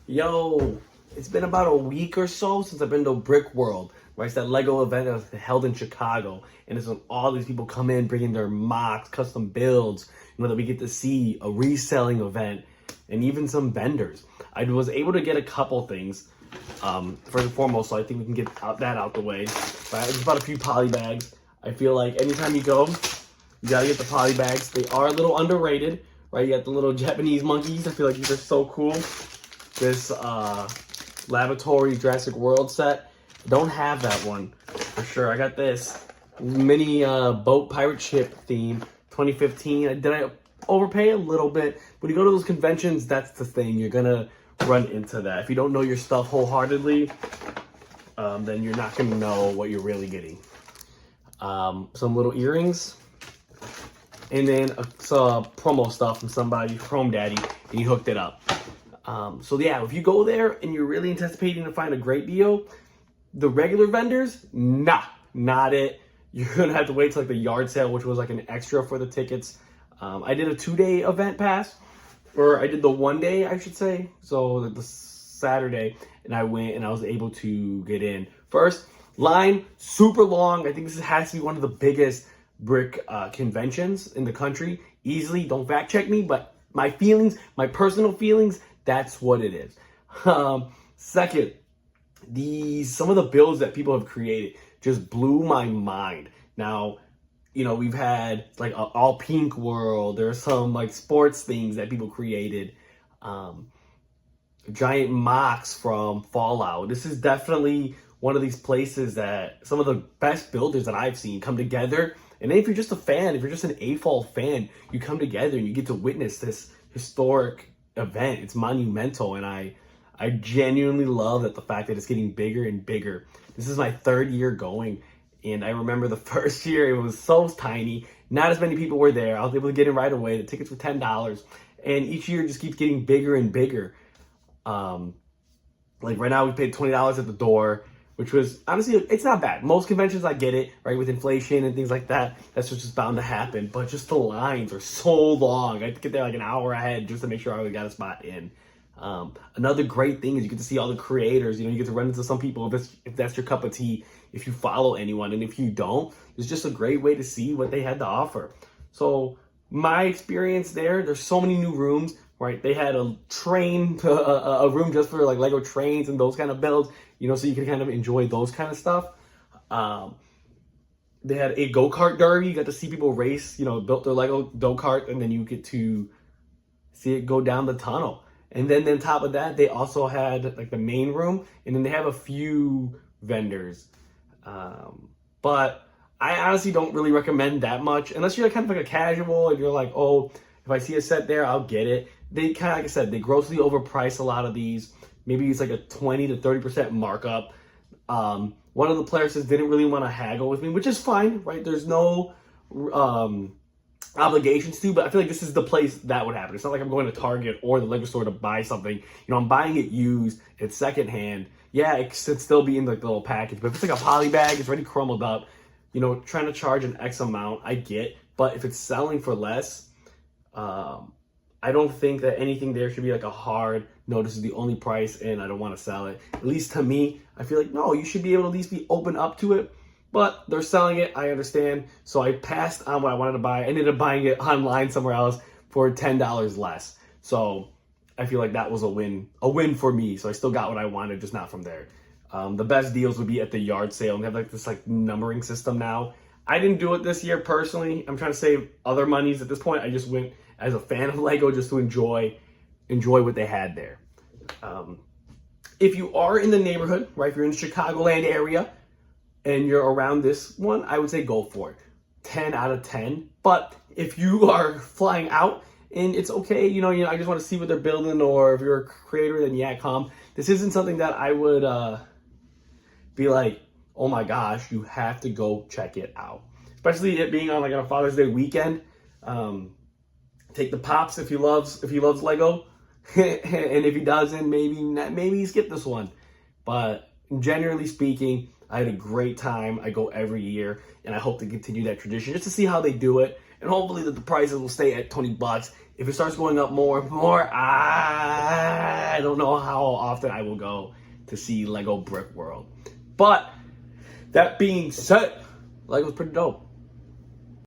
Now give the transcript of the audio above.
Yo, it's been about a week or so since I've been to Brickworld, right? It's that Lego event that was held in Chicago, and it's when all these people come in bringing their mocks, custom builds, that we get to see a reselling event, and even some vendors. I was able to get a couple things. First and foremost, so I think we can get that out the way. But I just bought a few poly bags. I feel like anytime you go, you gotta get the poly bags. They are a little underrated, right? You got the little Japanese monkeys. I feel like these are so cool. This laboratory Jurassic World set. I don't have that one for sure. I got this mini boat pirate ship theme 2015. Did I overpay a little bit? When you go to those conventions, that's the thing. You're gonna run into that. If you don't know your stuff wholeheartedly, then you're not gonna know what you're really getting. Some little earrings, and then some promo stuff from somebody, Chrome Daddy, and he hooked it up. So yeah, if you go there and you're really anticipating to find a great deal, the regular vendors, not it. You're gonna have to wait till like the yard sale, which was like an extra for the tickets. I did a 2-day event pass, or I did the 1 day, I should say. So the Saturday, and I went and I was able to get in. First, line, super long. I think this has to be one of the biggest brick conventions in the country. Easily, don't fact check me, but my feelings, my personal feelings, that's what it is. Second, some of the builds that people have created just blew my mind. Now, we've had like a all pink world. There's some like sports things that people created. Giant mocks from Fallout. This is definitely one of these places that some of the best builders that I've seen come together. And if you're just a fan, if you're just an AFOL fan, you come together and you get to witness this historic event. It's monumental, and I genuinely love that the fact that it's getting bigger and bigger. This is my 3rd year going, and I remember the first year it was so tiny. Not as many people were there. I was able to get in right away. The tickets were $10, and each year just keeps getting bigger and bigger. Like right now we paid $20 at the door, which was honestly, it's not bad. Most conventions, I get it, right? With inflation and things like that, that's just bound to happen. But just the lines are so long. I had to get there like an hour ahead just to make sure I got a spot in. Another great thing is you get to see all the creators. You get to run into some people if that's your cup of tea, if you follow anyone. And if you don't, it's just a great way to see what they had to offer. So my experience there's so many new rooms, right? They had a train, a room just for like Lego trains and those kind of builds, so you can kind of enjoy those kind of stuff. They had a go-kart derby. You got to see people race, built their Lego go-kart, and then you get to see it go down the tunnel. And then on top of that, they also had like the main room, and then they have a few vendors. But I honestly don't really recommend that much unless you're kind of like a casual and you're like, oh, if I see a set there, I'll get it. They kind of, like I said, they grossly overprice a lot of these. Maybe it's like a 20 to 30% markup. One of the players just didn't really want to haggle with me, which is fine, right? There's no obligations to, but I feel like this is the place that would happen. It's not like I'm going to Target or the Lego store to buy something. I'm buying it used, it's secondhand. Yeah, it should still be in like the little package, but if it's like a poly bag, it's already crumbled up, trying to charge an X amount, I get. But if it's selling for less, I don't think that anything there should be like a hard, no, this is the only price and I don't want to sell it. At least to me, I feel like, no, you should be able to at least be open up to it. But they're selling it, I understand. So I passed on what I wanted to buy. I ended up buying it online somewhere else for $10 less. So I feel like that was a win for me. So I still got what I wanted, just not from there. The best deals would be at the yard sale. They have like this like numbering system now. I didn't do it this year personally. I'm trying to save other monies at this point. I just went as a fan of Lego just to enjoy what they had there. If you are in the neighborhood, right, if you're in the Chicagoland area and you're around this one, I would say go for it. 10 out of 10. But if you are flying out and it's okay, I just want to see what they're building, or if you're a creator, then yeah, come. This isn't something that I would be like, oh my gosh, you have to go check it out. Especially it being on like a Father's Day weekend. Take the pops if he loves Lego, and if he doesn't, maybe skip this one. But generally speaking, I had a great time. I go every year, and I hope to continue that tradition just to see how they do it, and hopefully that the prices will stay at $20. If it starts going up more and more, I don't know how often I will go to see Lego Brickworld. But that being said, Lego's pretty dope.